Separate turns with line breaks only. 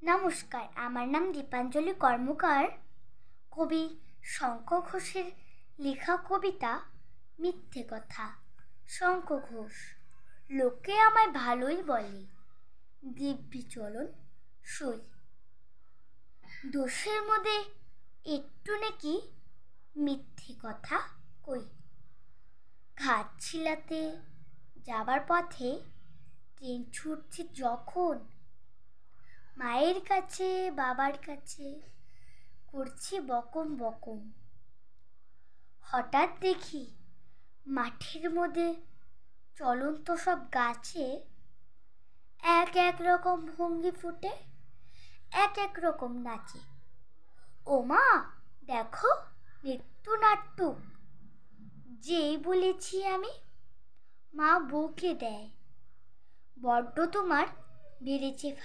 নমস্কার, আমার নাম দীপাঞ্জলি কর্মকার। কবি শঙ্খ ঘোষের লেখা কবিতা মিথ্যে কথা। শঙ্খ ঘোষ। লোকে আমায় ভালোই বলে, দিব্যি চলন সই। দোষের মধ্যে একটু নাকি মিথ্যে কথা কই। ঘাট ছিলাতে যাবার পথে ট্রেন ছুটছে যখন, মায়ের কাছে বাবার কাছে করছি বকম বকম। হঠাৎ দেখি মাঠের মধ্যে চলন্ত সব গাছে এক এক রকম ভঙ্গি ফুটে, এক এক রকম নাচে। ও মা, দেখো নৃত্যনাট্য। যেই বলেছি আমি, মা বউকে দেয়, বড্ড তোমার বেড়েছে